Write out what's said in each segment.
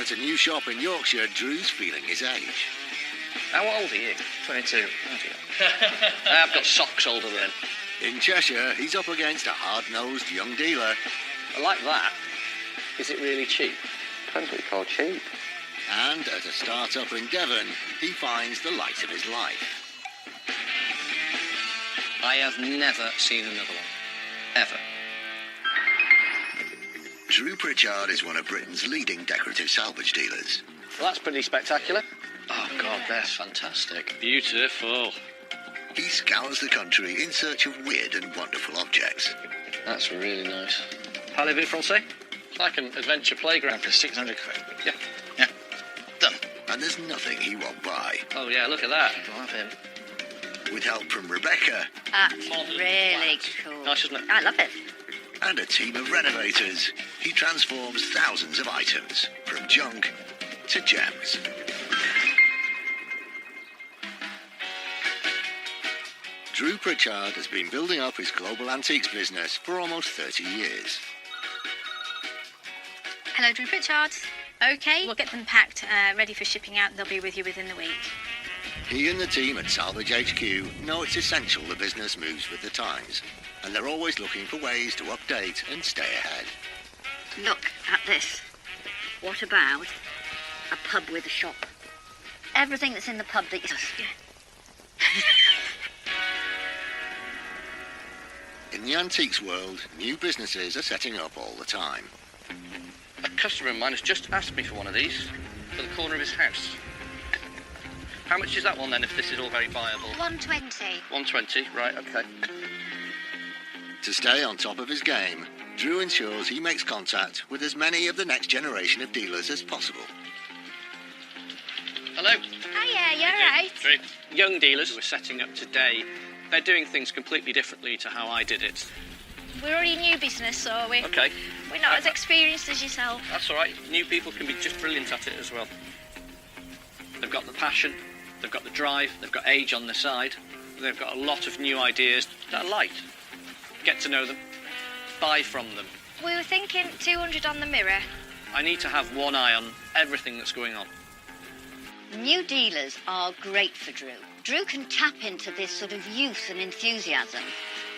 At a new shop in Yorkshire, Drew's feeling his age. How old are you? 22. Oh dear. I've got socks older than him. In Cheshire, he's up against a hard-nosed young dealer. I like that. Is it really cheap? Depends what you call cheap. And at a start-up in Devon, he finds the light of his life. I have never seen another one. Ever. Drew Pritchard is one of Britain's leading decorative salvage dealers. Well, that's pretty spectacular. Oh, God, they're fantastic. Beautiful. He scours the country in search of weird and wonderful objects. That's really nice. Parlez-vous français? It's like an adventure playground for 600 quid. Yeah. Done. And there's nothing he won't buy. Oh, yeah, look at that. I'll have him. With help from Rebecca. That's really cool. Nice, isn't it? I love it. And a team of renovators, he transforms thousands of items, from junk to gems. Drew Pritchard has been building up his global antiques business for almost 30 years. Hello, Drew Pritchard. OK, we'll get them packed, ready for shipping out. They'll be with you within the week. He and the team at Salvage HQ know it's essential the business moves with the times, and they're always looking for ways to update and stay ahead. Look at this. What about a pub with a shop? Everything that's in the pub that you... In the antiques world, new businesses are setting up all the time. A customer of mine has just asked me for one of these for the corner of his house. How much is that one then, if this is all very viable? 120. 120, right, OK. To stay on top of his game, Drew ensures he makes contact with as many of the next generation of dealers as possible. Hello. Hiya, you all right? Great. Young dealers we're setting up today, they're doing things completely differently to how I did it. We're already a new business, so we're not as experienced as yourself. That's all right. New people can be just brilliant at it as well. They've got the passion, they've got the drive, they've got age on their side. They've got a lot of new ideas that I like. Get to know them, buy from them. We were thinking 200 on the mirror. I need to have one eye on everything that's going on. New dealers are great for Drew. Drew can tap into this sort of youth and enthusiasm,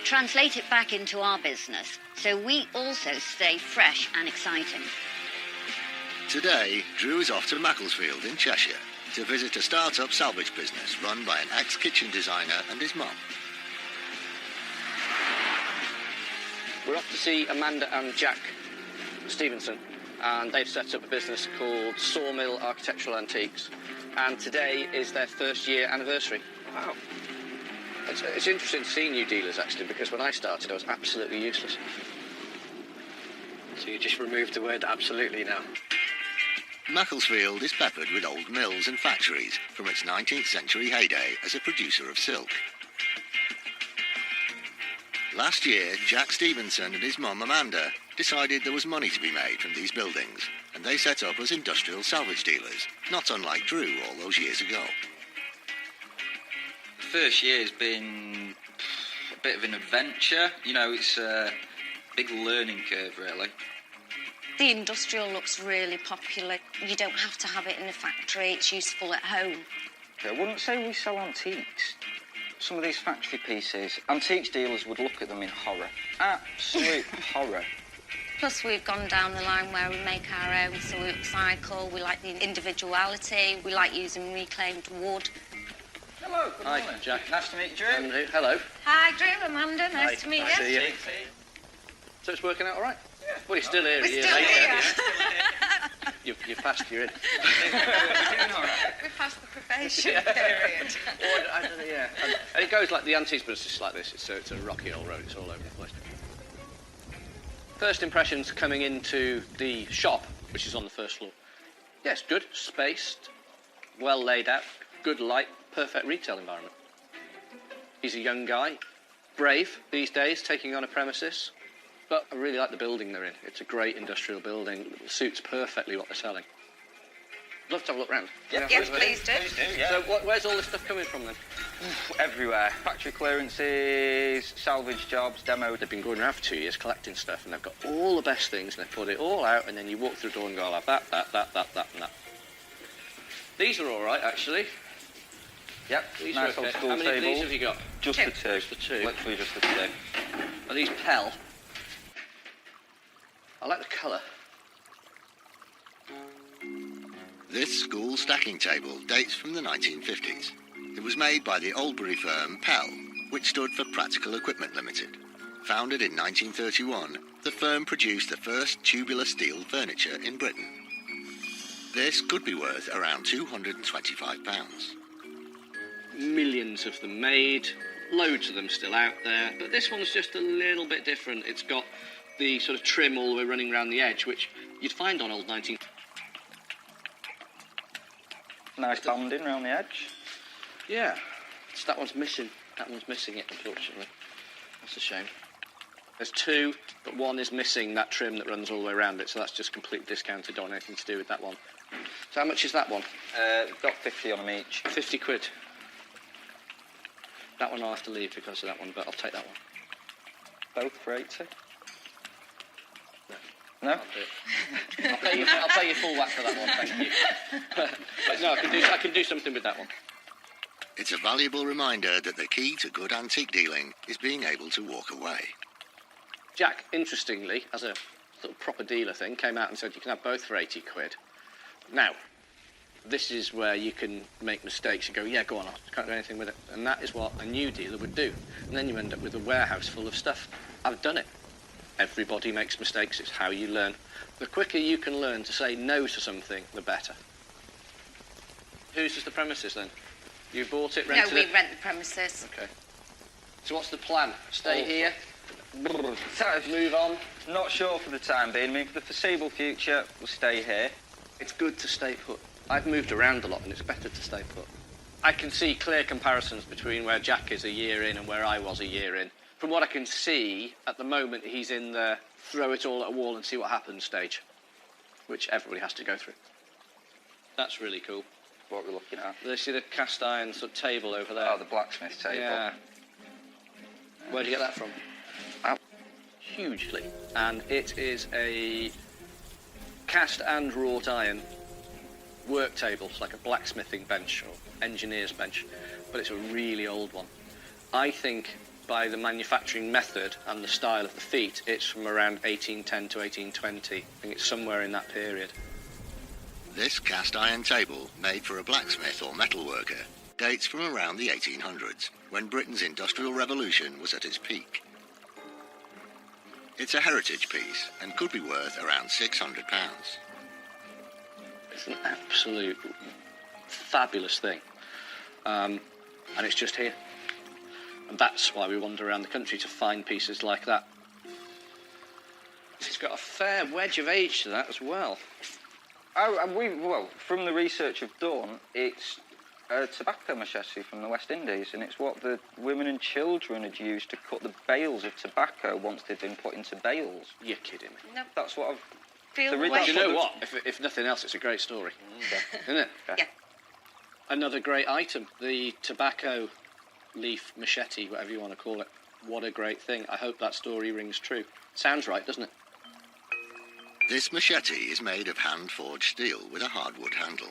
translate it back into our business, so we also stay fresh and exciting. Today, Drew is off to Macclesfield in Cheshire to visit a start-up salvage business run by an ex-kitchen designer and his mum. We're off to see Amanda and Jack Stevenson, and they've set up a business called Sawmill Architectural Antiques, and today is their first year anniversary. Wow. It's interesting to see new dealers, actually, because when I started, I was absolutely useless. So you just removed the word absolutely now? Macclesfield is peppered with old mills and factories from its 19th century heyday as a producer of silk. Last year, Jack Stevenson and his mum Amanda decided there was money to be made from these buildings, and they set up as industrial salvage dealers, not unlike Drew all those years ago. The first year has been a bit of an adventure. You know, it's a big learning curve, really. The industrial looks really popular. You don't have to have it in a factory. It's useful at home. I wouldn't say we sell antiques. Some of these factory pieces, antiques dealers would look at them in horror. Absolute horror. Plus, we've gone down the line where we make our own, so we upcycle. We like the individuality. We like using reclaimed wood. Hello, good morning. Hi, Jack. Nice to meet you, Drew. Andrew, hello. Hi, Drew, Amanda. Nice to meet you. See you. So it's working out all right? Yeah. Well, you're still here. We're still here. You've passed, you're in. We're doing all right. We passed the probation period. I don't know, yeah. And it goes like the antiques business is like this. It's a rocky old road. It's all over the place. First impressions coming into the shop, which is on the first floor. Yes, good, spaced, well laid out, good light, perfect retail environment. He's a young guy, brave these days, taking on a premises. But I really like the building they're in. It's a great industrial building. It suits perfectly what they're selling. I'd love to have a look round. Yeah, Yes, please do. Please do, yeah. So where's all this stuff coming from then? Everywhere. Factory clearances, salvage jobs, demo. They've been going around for 2 years collecting stuff, and they've got all the best things, and they put it all out, and then you walk through the door and go, I'll have that, and that. These are all right, actually. Yep, These nice are old okay. school How many of table. these have you got? Just the two. Just the two. Literally just the two. Are these Pell? I like the colour. This school stacking table dates from the 1950s. It was made by the Oldbury firm Pell, which stood for Practical Equipment Limited. Founded in 1931, the firm produced the first tubular steel furniture in Britain. This could be worth around £225. Millions of them made, loads of them still out there, but this one's just a little bit different. It's got the sort of trim all the way running around the edge, which you'd find on old 19... Nice banding around the edge. Yeah, so that one's missing. That one's missing it, unfortunately. That's a shame. There's two, but one is missing that trim that runs all the way around it, so that's just completely discounted, don't want anything to do with that one. So how much is that one? Got 50 on them each. 50 quid. That one I'll have to leave because of that one, but I'll take that one. Both for 80. No? No? I'll pay you full whack for that one, thank you. But no, I can do something with that one. It's a valuable reminder that the key to good antique dealing is being able to walk away. Jack, interestingly, as a sort of proper dealer thing, came out and said you can have both for 80 quid. Now, this is where you can make mistakes. You go, yeah, go on, I can't do anything with it. And that is what a new dealer would do. And then you end up with a warehouse full of stuff. I've done it. Everybody makes mistakes. It's how you learn. The quicker you can learn to say no to something, the better. Whose is the premises, then? You bought it, rented it? No, we rent the premises. OK. So what's the plan? Stay here? Move on. Not sure for the time being. I mean, for the foreseeable future, we'll stay here. It's good to stay put. I've moved around a lot, and it's better to stay put. I can see clear comparisons between where Jack is a year in and where I was a year in. From what I can see, at the moment, he's in the throw it all at a wall and see what happens stage, which everybody has to go through. That's really cool. What we're looking at. You see the cast iron sort of table over there? Oh, the blacksmith table. Yeah. Where do you get that from? Hugely. And it is a cast and wrought iron work table. It's like a blacksmithing bench or engineer's bench, but it's a really old one. I think by the manufacturing method and the style of the feet, it's from around 1810 to 1820. I think it's somewhere in that period. This cast iron table, made for a blacksmith or metalworker, dates from around the 1800s, when Britain's Industrial Revolution was at its peak. It's a heritage piece and could be worth around £600. It's an absolute fabulous thing. And it's just here. And that's why we wander around the country, to find pieces like that. It's got a fair wedge of age to that as well. Oh, and well, from the research I've done, it's a tobacco machete from the West Indies, and it's what the women and children had used to cut the bales of tobacco once they'd been put into bales. You're kidding me. No. That's what I've... Feel So the read way. that You know what? If nothing else, it's a great story. Isn't it? Yeah. Another great item, the tobacco leaf machete, whatever you want to call it. What a great thing. I hope that story rings true. Sounds right, doesn't it? This machete is made of hand-forged steel with a hardwood handle.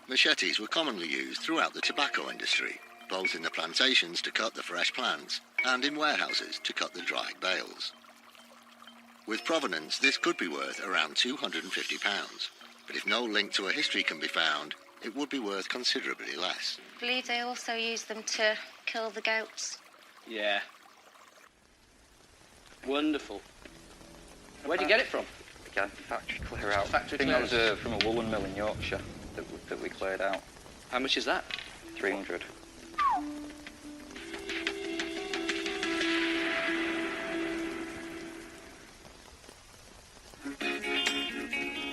Machetes were commonly used throughout the tobacco industry, both in the plantations to cut the fresh plants and in warehouses to cut the dried bales. With provenance, this could be worth around £250, but if no link to a history can be found, it would be worth considerably less. I believe they also use them to kill the goats. Yeah. Wonderful. Where'd you get it from? Again, factory clear out. Factory I think clear. that was from a woolen mill in Yorkshire that we cleared out. How much is that? 300.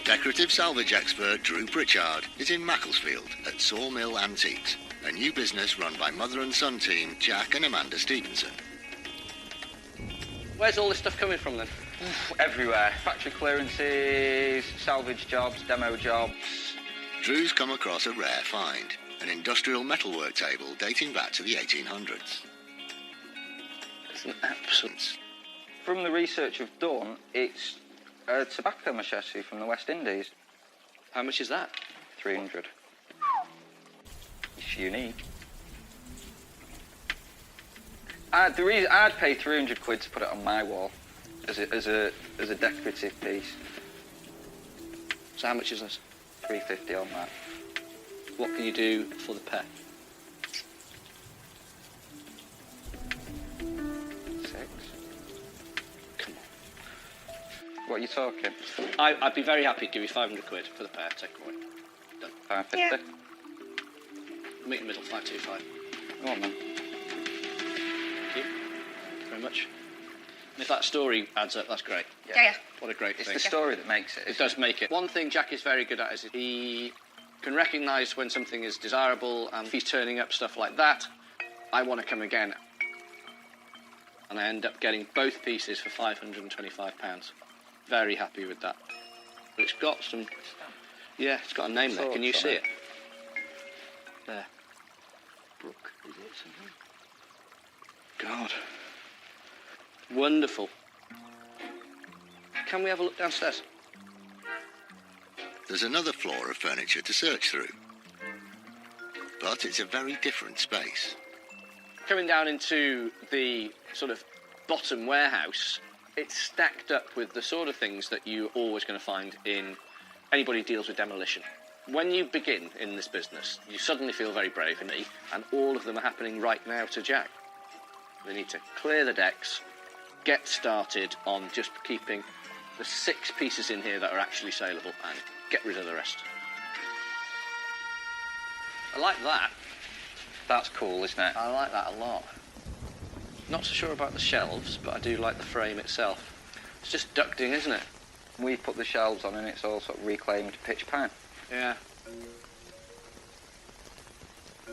Decorative salvage expert Drew Pritchard is in Macclesfield at Sawmill Antiques, a new business run by mother and son team Jack and Amanda Stevenson. Where's all this stuff coming from then? Everywhere. Factory clearances, salvage jobs, demo jobs. Drew's come across a rare find, an industrial metalwork table dating back to the 1800s. It's an absolute... From the research I've done, it's a tobacco machete from the West Indies. How much is that? 300. It's unique. I'd pay 300 quid to put it on my wall as a decorative piece. So how much is this? 350 on that. What can you do for the pair? 6. Come on. What are you talking? I'd be very happy to give you 500 quid for the pair, take away. Done. 550? Yeah. Meet in the middle, 525. Go on then. Thank you very much. And if that story adds up, that's great. Yeah. What a great It's thing. the story that makes it. It does make it. One thing Jack is very good at is he can recognise when something is desirable, and if he's turning up stuff like that, I want to come again. And I end up getting both pieces for £525. Very happy with that. But it's got some... Yeah, it's got a name there. Can you see it? There. Brooke, is it something? God. Wonderful. Can we have a look downstairs? There's another floor of furniture to search through. But it's a very different space. Coming down into the sort of bottom warehouse, it's stacked up with the sort of things that you're always going to find in anybody who deals with demolition. When you begin in this business, you suddenly feel very brave, and me, and all of them are happening right now to Jack. We need to clear the decks, get started on just keeping the 6 pieces in here that are actually saleable, and get rid of the rest. I like that. That's cool, isn't it? I like that a lot. Not so sure about the shelves, but I do like the frame itself. It's just ducting, isn't it? We put the shelves on and it's all sort of reclaimed pitch pine. Yeah.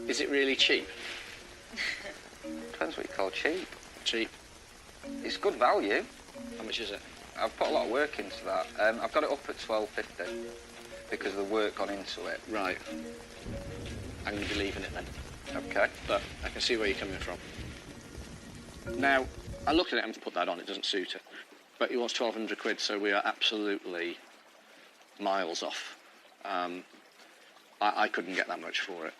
Is it really cheap? Depends what you call cheap. Cheap. It's good value. How much is it? I've put a lot of work into that. I've got it up at £12.50 because of the work gone into it. Right. I'm going to be leaving it then. Okay. But I can see where you're coming from. Now, I looked at it and put that on. It doesn't suit it. But he wants 1,200 quid, so we are absolutely miles off. I couldn't get that much for it.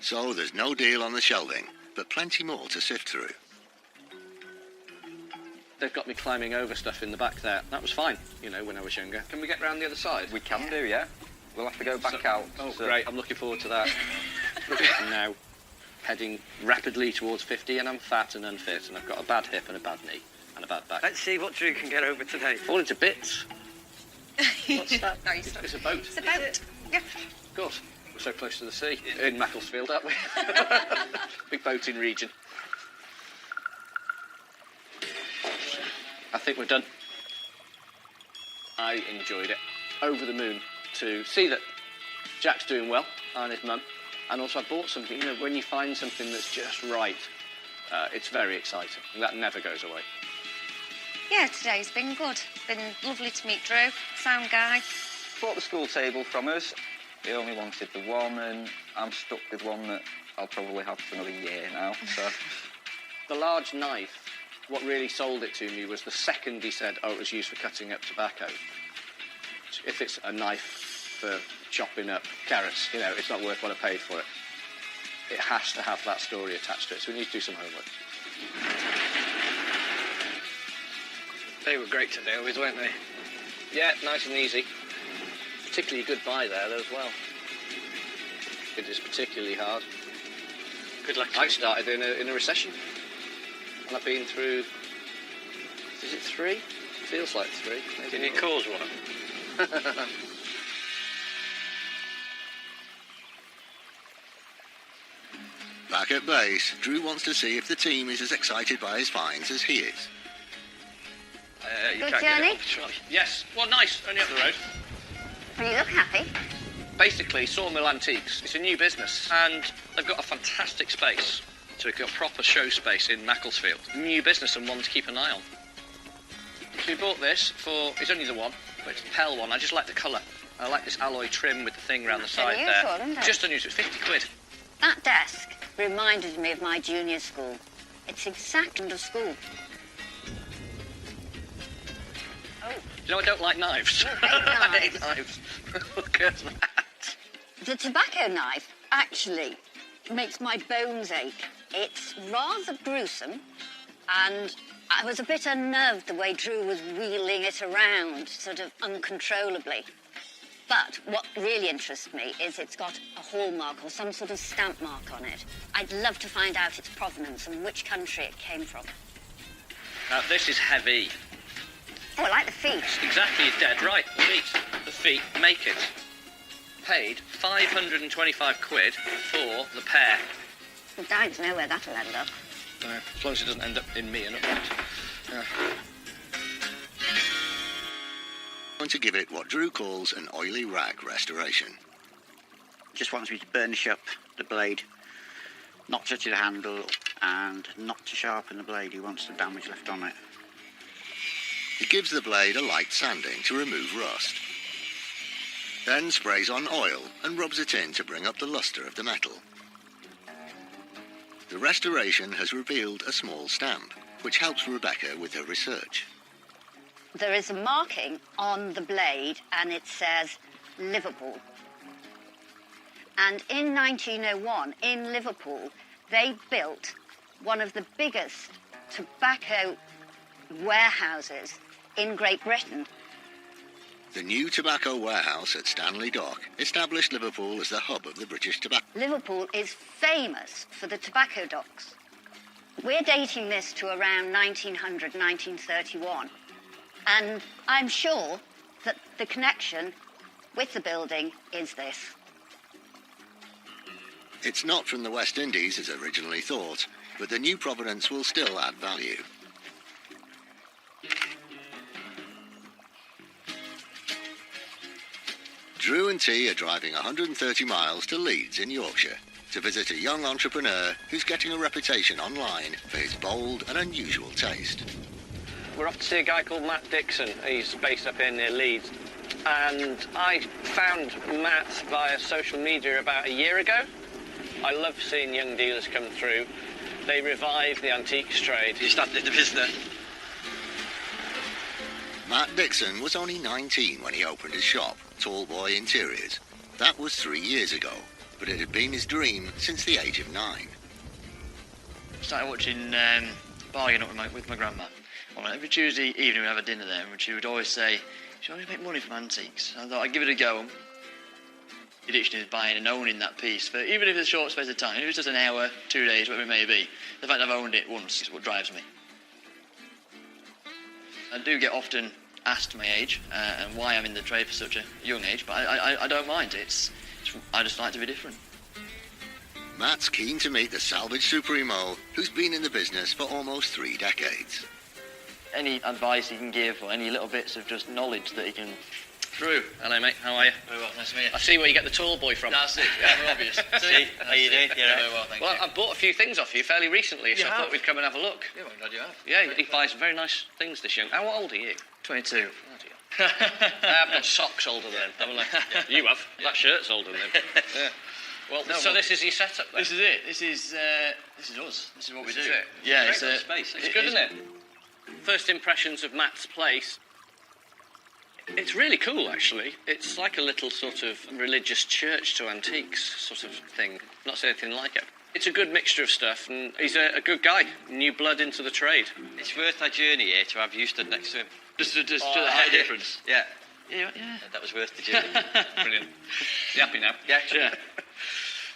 So there's no deal on the shelving, but plenty more to sift through. They've got me climbing over stuff in the back there. That was fine, you know, when I was younger. Can we get round the other side? We can do, yeah. We'll have to go back out. Oh, so- great. I'm looking forward to that. I'm now heading rapidly towards 50, and I'm fat and unfit, and I've got a bad hip and a bad knee and a bad back. Let's see what Drew can get over today. Fall into bits. What's that? No, you stop. It's a boat. It's a boat. Yeah. Of course. We're so close to the sea. In Macclesfield, aren't we? Big boating region. I think we're done. I enjoyed it. Over the moon to see that Jack's doing well, and his mum. And also I bought something, you know, when you find something that's just right, it's very exciting. And that never goes away. Yeah, today's been good. Been lovely to meet Drew. Sound guy. Bought the school table from us. They only wanted the one, and I'm stuck with one that I'll probably have for another year now. So The large knife, what really sold it to me was the second he said, oh, it was used for cutting up tobacco. If it's a knife for chopping up carrots, you know, it's not worth what I paid for it. It has to have that story attached to it, so we need to do some homework. They were great today, always, weren't they? Yeah, nice and easy. Particularly a good buy there, though, as well. It is particularly hard. Good luck to I you. started in a recession. And I've been through... Is it 3? Feels like 3. Maybe Didn't it more. cause one? Back at base, Drew wants to see if the team is as excited by his finds as he is. You Good can't get journey? it off the trolley. Yes, well, nice, only up the road. Well, you look happy. Basically, Sawmill Antiques. It's a new business, and they've got a fantastic space. So we've got proper show space in Macclesfield. New business and one to keep an eye on. So we bought this for, it's only the one, but it's the Pell one. I just like the colour. I like this alloy trim with the thing around the side unusual, there. isn't it? Just unusual, it's 50 quid. That desk reminded me of my junior school. It's exactly the school. Oh. You know, I don't like knives. I hate I hate knives. knives. Look at that. The tobacco knife actually makes my bones ache. It's rather gruesome, and I was a bit unnerved the way Drew was wheeling it around, sort of uncontrollably. But what really interests me is it's got a hallmark or some sort of stamp mark on it. I'd love to find out its provenance and which country it came from. Now, this is heavy. Oh, I like the feet. Exactly, you're dead right. The feet make it. Paid 525 quid for the pair. The dogs know where that'll end up. As long as it doesn't end up in me and upwards. Going to give it what Drew calls an oily rag restoration. Just wants me to burnish up the blade, not touch the handle, and not to sharpen the blade. He wants the damage left on it. He gives the blade a light sanding to remove rust. Then sprays on oil and rubs it in to bring up the lustre of the metal. The restoration has revealed a small stamp, which helps Rebecca with her research. There is a marking on the blade and it says Liverpool. And in 1901, in Liverpool, they built one of the biggest tobacco warehouses in Great Britain. The new tobacco warehouse at Stanley Dock established Liverpool as the hub of the British tobacco. Liverpool is famous for the tobacco docks. We're dating this to around 1900, 1931. And I'm sure that the connection with the building is this. It's not from the West Indies as originally thought, but the new provenance will still add value. Drew and T are driving 130 miles to Leeds in Yorkshire to visit a young entrepreneur who's getting a reputation online for his bold and unusual taste. We're off to see a guy called Matt Dixon. He's based up here near Leeds. And I found Matt via social media about a year ago. I love seeing young dealers come through. They revive the antiques trade. You started the business. Matt Dixon was only 19 when he opened his shop, Tall Boy Interiors. That was 3 years ago, but it had been his dream since the age of 9. Started watching Bargain Up with my grandma. Well, every Tuesday evening we'd have a dinner there, and she would always say, "You only make money from antiques." I thought I'd give it a go. The addiction is buying and owning that piece, but even if it's a short space of time, if it's just an hour, 2 days, whatever it may be, the fact I've owned it once is what drives me. I do get often asked my age and why I'm in the trade for such a young age, but I don't mind. I just like to be different. Matt's keen to meet the Salvage Supremo, who's been in the business for almost 3 decades. Any advice he can give, or any little bits of just knowledge that he can... Drew, hello mate, how are you? Very well, nice to meet you. I see where you get the tall boy from. That's it, yeah, we're obvious. See, how you doing? Yeah, very well, thank you. Well, I bought a few things off you fairly recently, so I thought we'd come and have a look. Yeah, well, I'm glad you have. Yeah, he buys very nice things, this young. How old are you? 22. I have got socks older than him, haven't I? You have. That shirt's older than him. Yeah. Well, No, so well, this is your setup then? This is it. This is us. This is what we This do. is it. Yeah, Great it's little space. It's good, isn't it? First impressions of Matt's place. It's really cool, actually. It's like a little sort of religious church to antiques sort of thing. Not seen anything like it. It's a good mixture of stuff, and he's a good guy. New blood into the trade. It's worth our journey here to have you stood next to him. Just a head difference. Yeah, Yeah. that was worth the journey. Brilliant. You happy now? Yeah. Yeah.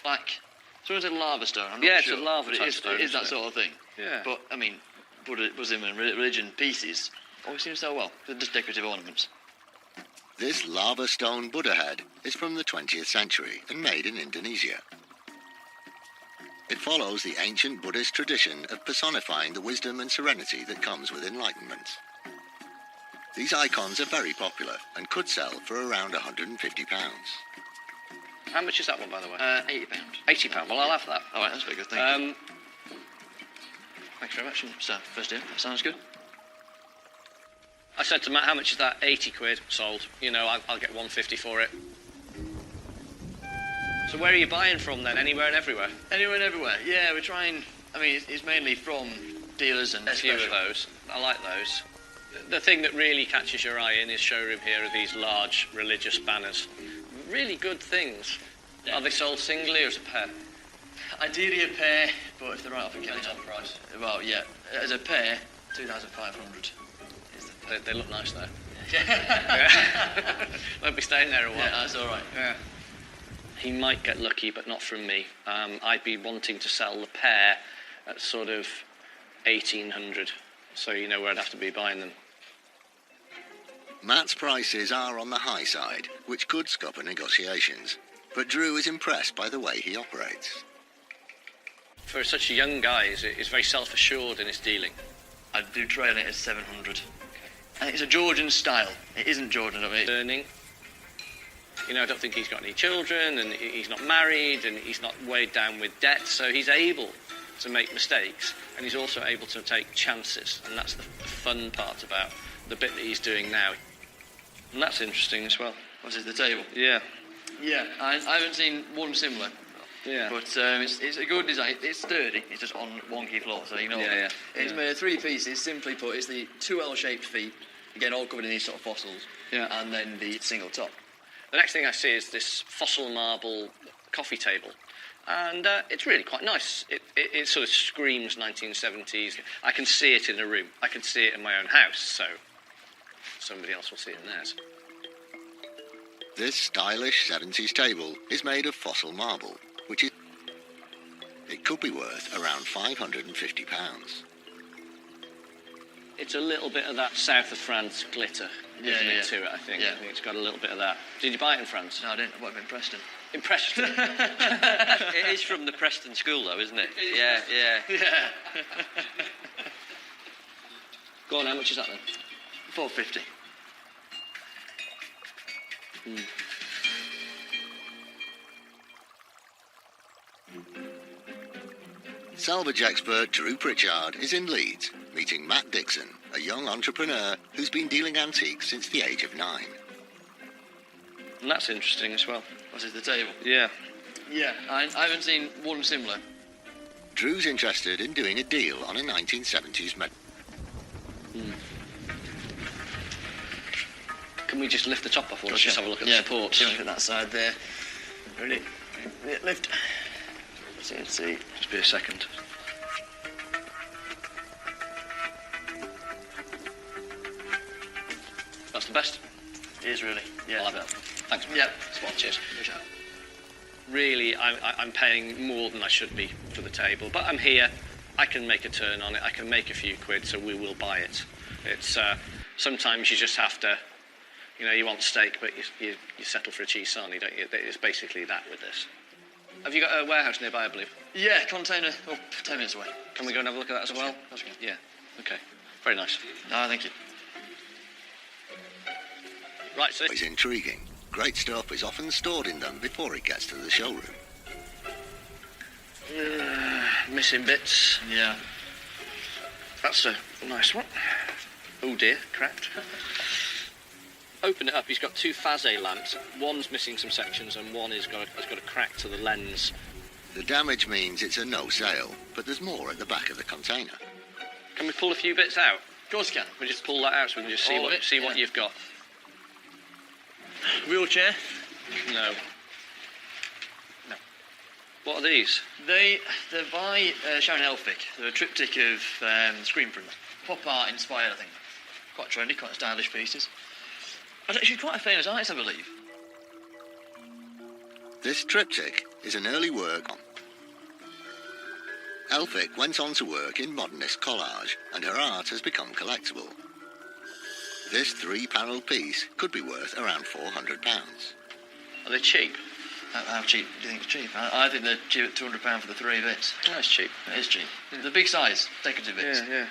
Like, someone said lava stone. I'm not Yeah, it's sure, a lava but type it stone, is that isn't it? sort of thing. Yeah. But I mean, Buddhism and religion pieces always seem to sell well. They're just decorative ornaments. This lava stone Buddha head is from the 20th century and made in Indonesia. It follows the ancient Buddhist tradition of personifying the wisdom and serenity that comes with enlightenment. These icons are very popular and could sell for around £150. How much is that one, by the way? £80. £80. Well, I'll have that. All right, that's very good. Thank you. Thanks very much. So, first in, that sounds good. I said to Matt, how much is that? 80 quid, sold. You know, I'll get 150 for it. So where are you buying from then? Anywhere and everywhere? Anywhere and everywhere. Yeah, we're trying. I mean, it's mainly from dealers and A few of those. I like those. The thing that really catches your eye in his showroom here are these large religious banners. Really good things. Yeah. Are they sold singly or as a pair? Ideally a pair, but if they're right off a counter price. Well, yeah, as a pair, 2,500. They look nice though. Yeah. Won't be staying there a while. Yeah, that's all right. Yeah. He might get lucky, but not from me. I'd be wanting to sell the pair at sort of 1,800, so you know where I'd have to be buying them. Matt's prices are on the high side, which could scupper negotiations, but Drew is impressed by the way he operates. For such a young guy, he's very self-assured in his dealing. I'd do trail it at 700. And it's a Georgian style. It isn't Georgian of it. Earning. You know, I don't think he's got any children, and he's not married, and he's not weighed down with debt, so he's able to make mistakes, and he's also able to take chances, and that's the fun part about the bit that he's doing now. And that's interesting as well. What is the table? Yeah. Yeah, I haven't seen one similar. Yeah. But it's a good design. It's sturdy. It's just on wonky floor, so you know. Yeah. It's made of 3 pieces. Simply put, it's the 2 L-shaped feet, again all covered in these sort of fossils. Yeah. And then the single top. The next thing I see is this fossil marble coffee table, and it's really quite nice. It sort of screams 1970s. I can see it in a room. I can see it in my own house, so somebody else will see it in theirs. This stylish 70s table is made of fossil marble, which is... It could be worth around £550. It's a little bit of that south of France glitter, isn't it, to it, I think. Yeah. I think it's got a little bit of that. Did you buy it in France? No, I didn't. I bought it in Preston. In Preston? It is from the Preston school, though, isn't it? Yeah. Yeah. Go on, how much is that then? 450. Salvage expert Drew Pritchard is in Leeds, meeting Matt Dixon, a young entrepreneur who's been dealing antiques since the age of 9. And that's interesting as well. What is the table? Yeah. Yeah, I haven't seen one similar. Drew's interested in doing a deal on a 1970s Can we just lift the top off, or let's just have a look at the supports? Look at that side there. Ready? Lift. See. Just be a second. That's the best. It is really. Yeah. I'll have it. Thanks. Yeah. Spot. Cheers. Really, I'm paying more than I should be for the table, but I'm here. I can make a turn on it. I can make a few quid, so we will buy it. It's sometimes you just have to, you know, you want steak, but you settle for a cheese sarnie, don't you? It's basically that with this. Have you got a warehouse nearby, I believe? Yeah, container 10 minutes away. Can we go and have a look at that as well? That's good. Yeah. Okay. Very nice. No, thank you. Right, so is intriguing. Great stuff is often stored in them before it gets to the showroom. Missing bits. Yeah. That's a nice one. Oh dear, cracked. Open it up, he's got 2 Faze lamps. One's missing some sections and one has got a crack to the lens. The damage means it's a no sale, but there's more at the back of the container. Can we pull a few bits out? Of course you can. We just pull that out so we can just see what you've got. Wheelchair? No. What are these? They're by Sharon Elphick. They're a triptych of screen print. Pop art inspired, I think. Quite trendy, quite stylish pieces. She's quite a famous artist, I believe. This triptych is an early work on. Elphick went on to work in modernist collage, and her art has become collectible. This 3-panel piece could be worth around £400. Are they cheap? How cheap do you think it's cheap? I think they're cheap at £200 for the 3 bits. That's cheap. It is cheap. The big size, decorative bits. Yeah.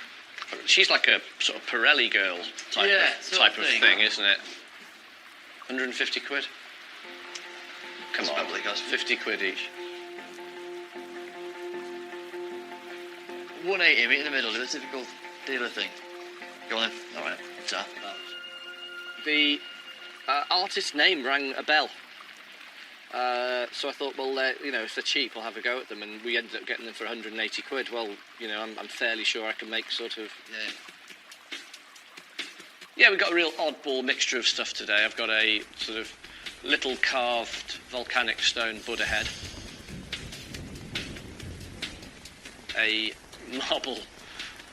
She's like a sort of Pirelli girl type of thing, isn't it? 150 quid? Come That's on, probably cost 50 quid each. 180, meet in the middle, do the typical dealer thing. Go on then. All right. Ta. the artist's name rang a bell. So I thought, well, if they're cheap, I'll have a go at them, and we ended up getting them for 180 quid. Well, I'm fairly sure I can make sort of... Yeah, we've got a real oddball mixture of stuff today. I've got a sort of little carved volcanic stone Buddha head, a marble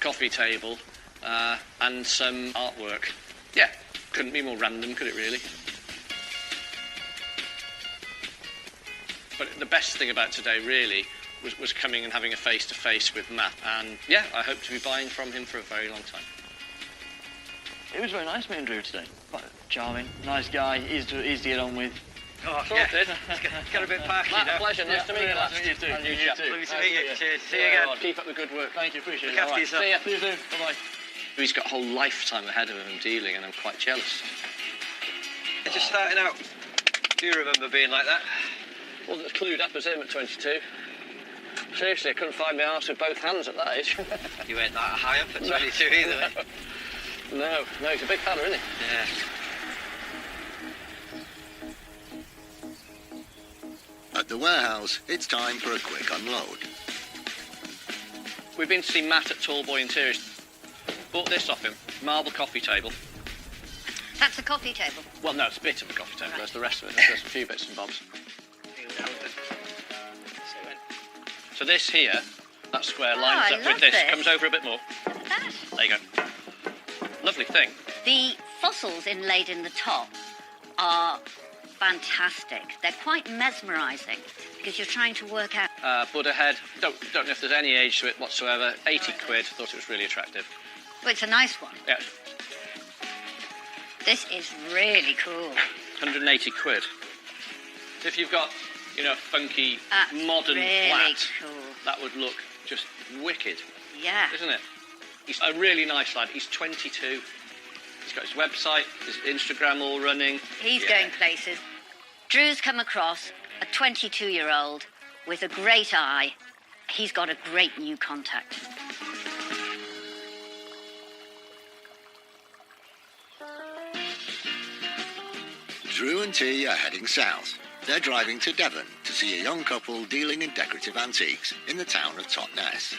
coffee table, and some artwork. Yeah, couldn't be more random, could it really? But the best thing about today, really, was coming and having a face-to-face with Matt. And, yeah, I hope to be buying from him for a very long time. It was very nice meeting Drew today. Quite charming, nice guy, easy to get on with. Oh, sorted. Got a bit past you. Matt, a pleasure. Nice to meet you. Nice to meet you too. And you You chap. too. Lovely to meet you. Cheers. See you again. Keep up the good work. Thank you, appreciate it. Look after yourself. See ya. See you soon. Bye-bye. He's got a whole lifetime ahead of him dealing, and I'm quite jealous. Just starting out. Do you remember being like that? Wasn't as clued up as him at 22. Seriously, I couldn't find my arse with both hands at that age. You weren't that high up at 22 either, mate. No, he's a big fella, isn't he? Yeah. At the warehouse, it's time for a quick unload. We've been to see Matt at Tallboy Interiors. Bought this off him, marble coffee table. That's a coffee table. Well, no, it's a bit of a coffee table. There's the rest of it. There's a few bits and bobs. So this here, that square lines I up with love this. this. Comes over a bit more. There you go. Lovely thing. The fossils inlaid in the top are fantastic. They're quite mesmerising because you're trying to work out... Buddha head. Don't know if there's any age to it whatsoever. 80 quid. Thought it was really attractive. Well, it's a nice one. Yeah. This is really cool. 180 quid. So if you've got, funky, That's modern really flat, cool. that would look just wicked, Yeah. isn't it? He's a really nice lad. He's 22. He's got his website, his Instagram all running. He's going places. Drew's come across a 22-year-old with a great eye. He's got a great new contact. Drew and T are heading south. They're driving to Devon to see a young couple dealing in decorative antiques in the town of Totnes.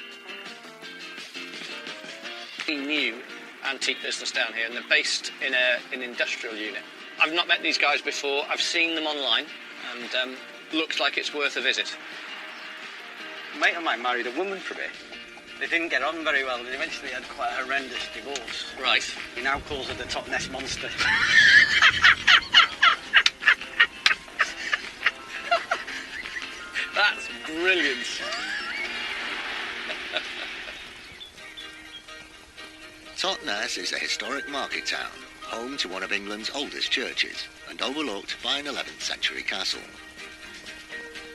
New antique business down here, and they're based in an industrial unit. I've not met these guys before. I've seen them online, and looks like it's worth a visit. A mate of mine married a woman from here. They didn't get on very well, and eventually had quite a horrendous divorce. Right. He now calls her the Totnes monster. That's brilliant. Totnes is a historic market town, home to one of England's oldest churches and overlooked by an 11th century castle.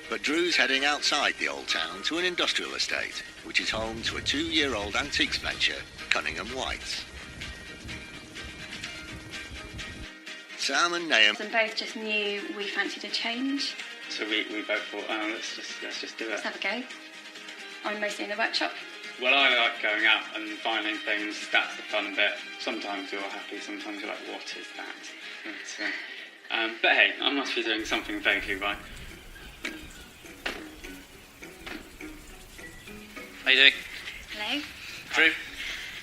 But Drew's heading outside the old town to an industrial estate, which is home to a 2-year-old antiques venture, Cunningham Whites. Sam and Nahum And both just knew we fancied a change. So we both thought, let's just do it. Let's have a go. I'm mostly in the workshop. Well, I like going out and finding things. That's the fun bit. Sometimes you're happy, sometimes you're like, what is that? But hey, I must be doing something vaguely right. How you doing? Hello. Drew?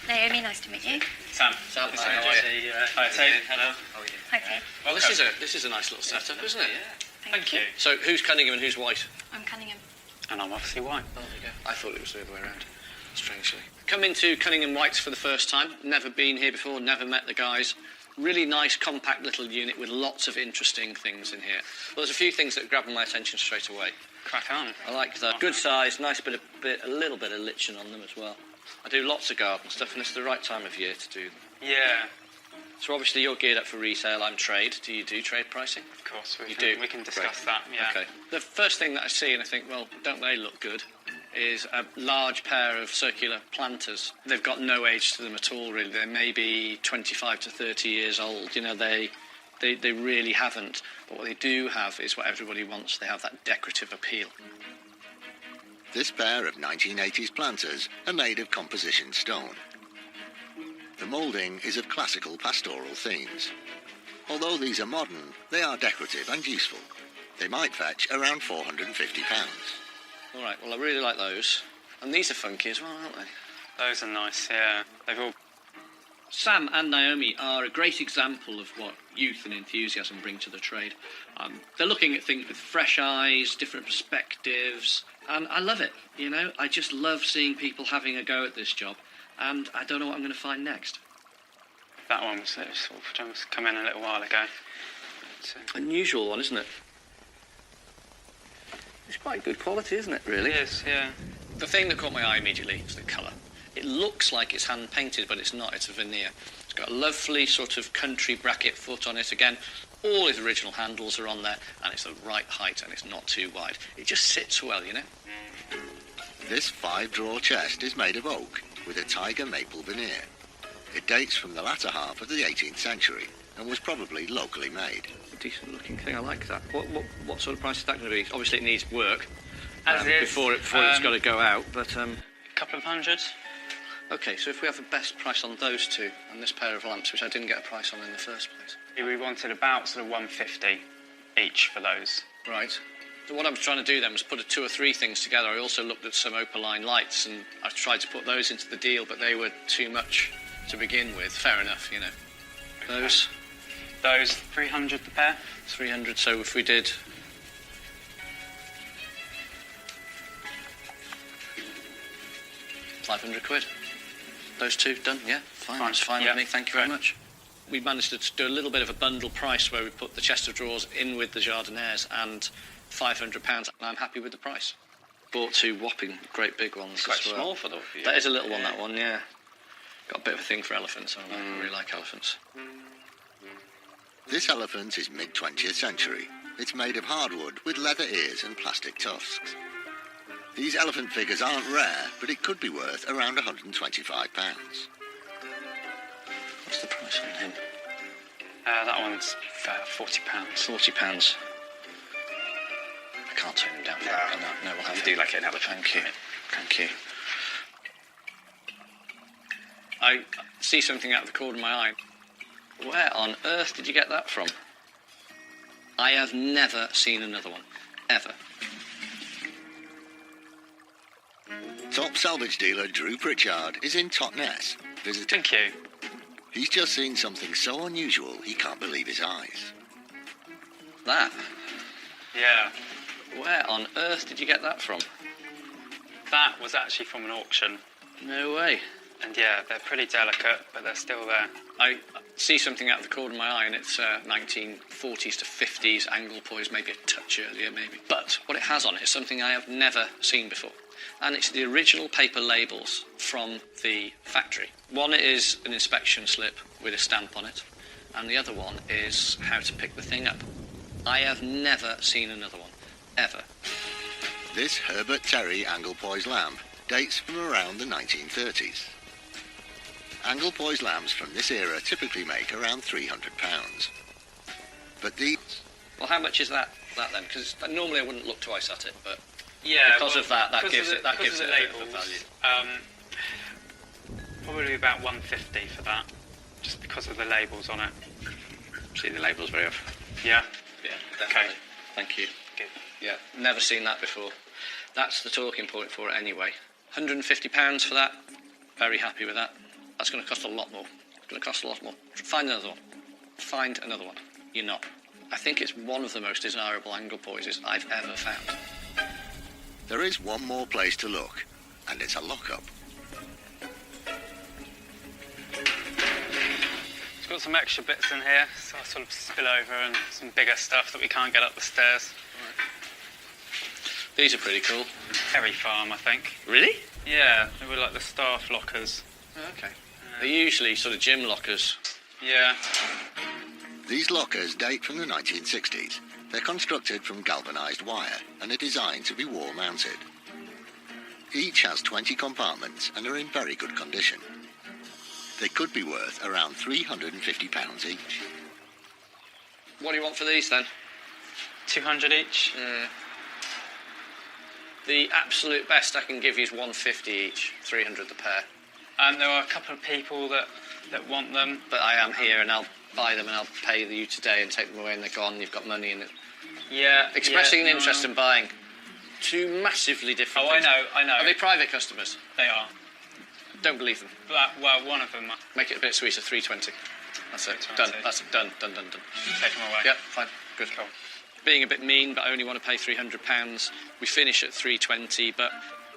Naomi, nice to meet you. Sam. Sam. Hi, Tate. Hello. Hi, Kate. Well, this is a nice little setup, isn't it? Thank you. So who's Cunningham and who's White? I'm Cunningham. And I'm obviously white. Oh, there you go. I thought it was the other way around, strangely. Come into Cunningham Whites for the first time. Never been here before, never met the guys. Really nice, compact little unit with lots of interesting things in here. Well, there's a few things that grabbed my attention straight away. Crack on. I like that. Good size, nice a little bit of lichen on them as well. I do lots of garden stuff, and it's the right time of year to do them. Yeah. So obviously you're geared up for retail. I'm trade. Do you do trade pricing? Of course, we can Great. discuss that. Yeah. Okay. The first thing that I see, and I think, well, don't they look good, is a large pair of circular planters. They've got no age to them at all, really. They may be 25 to 30 years old. They really haven't. But what they do have is what everybody wants. They have that decorative appeal. This pair of 1980s planters are made of composition stone. The moulding is of classical pastoral themes. Although these are modern, they are decorative and useful. They might fetch around £450. All right, well, I really like those. And these are funky as well, aren't they? Those are nice, yeah. They've all... Sam and Naomi are a great example of what youth and enthusiasm bring to the trade. They're looking at things with fresh eyes, different perspectives, and I love it, you know. I just love seeing people having a go at this job, and I don't know what I'm going to find next. That one was sort of just come in a little while ago. Unusual one, isn't it? It's quite good quality, isn't it, really? It is, yeah. The thing that caught my eye immediately is the colour. It looks like it's hand-painted, but it's not. It's a veneer. It's got a lovely sort of country bracket foot on it. Again, all his original handles are on there, and it's the right height, and it's not too wide. It just sits well, you know? This 5-drawer chest is made of oak, with a tiger maple veneer. It dates from the latter half of the 18th century, and was probably locally made. A decent-looking thing. I like that. What sort of price is that going to be? Obviously, it needs work Before it's got to go out, but... A couple of hundred. OK, so if we have the best price on those two, and this pair of lamps, which I didn't get a price on in the first place. We wanted about sort of 150 each for those. Right. So what I was trying to do then was put 2 or 3 things together. I also looked at some opaline lights, and I tried to put those into the deal, but they were too much to begin with. Fair enough, you know. Okay. Those 300 the pair. 300, so if we did... £500. Those two done, yeah? Fine, that's fine with me, thank you very much. We managed to do a little bit of a bundle price where we put the chest of drawers in with the jardinières and £500, and I'm happy with the price. Bought 2 whopping great big ones. It's quite as well. small for them. That is a little one, that one, yeah. Got a bit of a thing for elephants, I really like elephants. This elephant is mid-20th century. It's made of hardwood with leather ears and plastic tusks. These elephant figures aren't rare, but it could be worth around £125. What's the price on him? That one's £40. £40. I can't turn him down for that. No, we'll have You him. do like an elephant. Thank you. Thank you. I see something out of the corner of my eye. Where on earth did you get that from? I have never seen another one. Ever. Top salvage dealer Drew Pritchard is in Totnes, visiting. Thank you. He's just seen something so unusual he can't believe his eyes. That? Yeah. Where on earth did you get that from? That was actually from an auction. No way. And yeah, they're pretty delicate, but they're still there. I see something out of the corner of my eye, and it's 1940s to 50s angle poise, maybe a touch earlier, maybe. But what it has on it is something I have never seen before. And it's the original paper labels from the factory. One is an inspection slip with a stamp on it, and the other one is how to pick the thing up. I have never seen another one, ever. This Herbert Terry Anglepoise lamp dates from around the 1930s. Anglepoise lamps from this era typically make around £300. But these... Well, how much is that then? Because normally I wouldn't look twice at it, but yeah, because of that gives it a labels, value. Probably about 150 for that, just because of the labels on it. See the labels very often. Yeah. Yeah, definitely. Okay. Thank you. Good. Yeah, never seen that before. That's the talking point for it anyway. £150 for that. Very happy with that. That's going to cost a lot more. It's going to cost a lot more. Find another one. Find another one. You're not. I think it's one of the most desirable Anglepoises I've ever found. There is one more place to look, and it's a lockup. It's got some extra bits in here, so I sort of spill over, and some bigger stuff that we can't get up the stairs. These are pretty cool. Kerry Farm, I think. Really? Yeah, they were like the staff lockers. Oh, okay. They're usually sort of gym lockers. Yeah. These lockers date from the 1960s. They're constructed from galvanised wire and are designed to be wall-mounted. Each has 20 compartments and are in very good condition. They could be worth around £350 each. What do you want for these then? 200 each. The absolute best I can give you is 150 each, 300 the pair. There are a couple of people that want them. But I am here, and I'll buy them and I'll pay you today and take them away and they're gone, you've got money and Yeah. expressing yeah, an interest no. and buying. Two massively different Oh, things. I know. Are they private customers? They are. Don't believe them. Well, one of them. Make it a bit sweeter, 320. That's it. 320. Done. That's done. Take them away. Yep, fine. Good. Cool. Being a bit mean, but I only want to pay £300. We finish at 320, but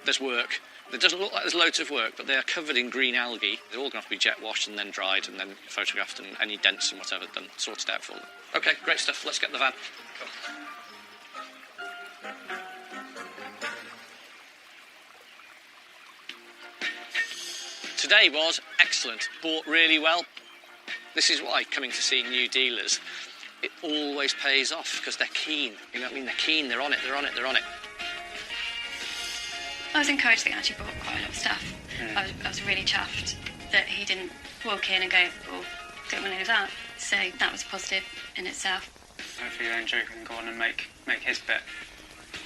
there's work. It doesn't look like there's loads of work, but they are covered in green algae. They're all going to have to be jet washed and then dried and then photographed and any dents and whatever done, sorted out for them. Okay, great stuff. Let's get the van. Today was excellent. Bought really well. This is why coming to see new dealers, it always pays off because they're keen. You know what I mean? They're keen. They're on it. I was encouraged that he actually bought quite a lot of stuff. I was really chuffed that he didn't walk in and go, oh, don't want any of that. So that was positive in itself. Hopefully then Drew can go on and make his bit.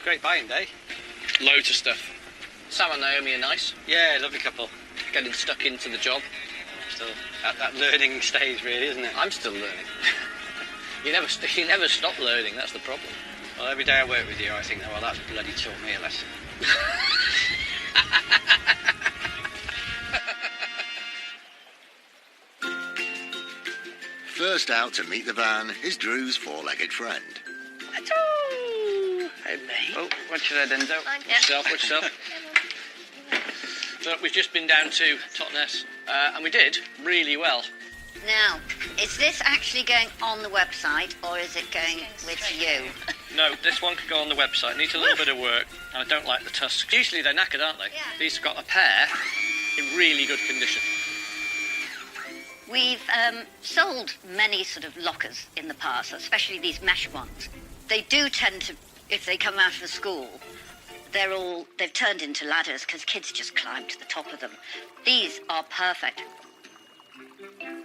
Great buying day. Loads of stuff. Sam and Naomi are nice. Yeah, lovely couple. Getting stuck into the job. Still at that learning stage, really, isn't it? I'm still learning. You never stop learning. That's the problem. Well, every day I work with you, I think, well, that's bloody taught me a lesson. First out to meet the van is Drew's four-legged friend. Hey, mate. Oh, watch your head, Enzo. Watch yourself. So we've just been down to Totnes, and we did really well. Now, is this actually going on the website or is it going with you? No, this one could go on the website. It needs a little bit of work, and I don't like the tusks. Usually they're knackered, aren't they? Yeah. These have got a pair in really good condition. We've sold many sort of lockers in the past, especially these mesh ones. They do tend to, if they come out of school, they've turned into ladders because kids just climb to the top of them. These are perfect.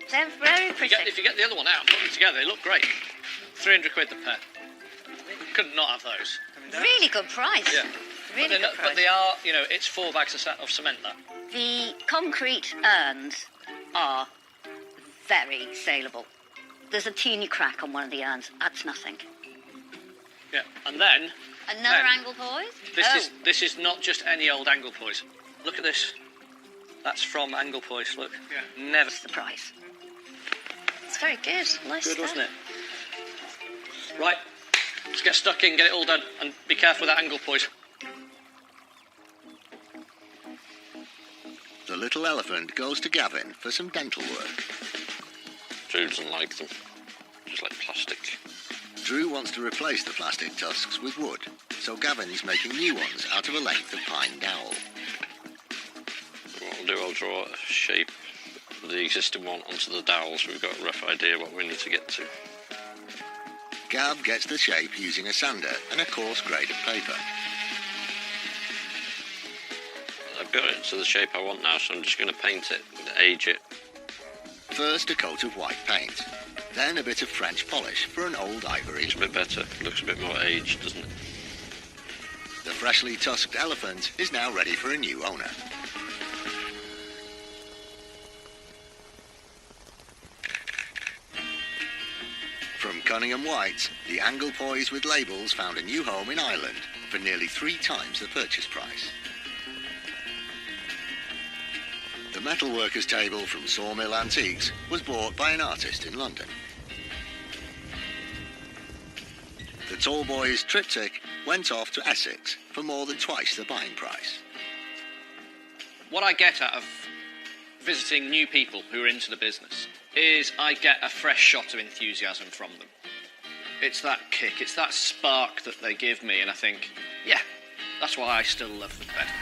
They're very pretty. If you get the other one out and put them together, they look great. 300 quid the pair. Could not have those. Really good price. Yeah. Really good price. But they are, it's 4 bags of cement, that. The concrete urns are very saleable. There's a teeny crack on one of the urns. That's nothing. Yeah, and then... Another angle poise? This is not just any old angle poise. Look at this. That's from angle poise, look. Yeah. Never. What's the price? It's very good. Nice Good, stuff. wasn't it? Right, let's get stuck in, get it all done, and be careful with that angle poise. The little elephant goes to Gavin for some dental work. Drew doesn't like them. Just like plastic. Drew wants to replace the plastic tusks with wood, so Gavin is making new ones out of a length of pine dowel. What I'll do, I'll draw a shape of the existing one onto the dowel so we've got a rough idea what we need to get to. Gab gets the shape using a sander and a coarse grade of paper. I've got it to the shape I want now, so I'm just going to paint it, age it. First a coat of white paint, then a bit of French polish for an old ivory. It's a bit better, looks a bit more aged, doesn't it? The freshly tusked elephant is now ready for a new owner. From Cunningham White, the angle poise with labels found a new home in Ireland for nearly 3 times the purchase price. The metalworker's table from Sawmill Antiques was bought by an artist in London. The tall boy's triptych went off to Essex for more than twice the buying price. What I get out of visiting new people who are into the business is I get a fresh shot of enthusiasm from them. It's that kick, it's that spark that they give me, and I think, yeah, that's why I still love them better.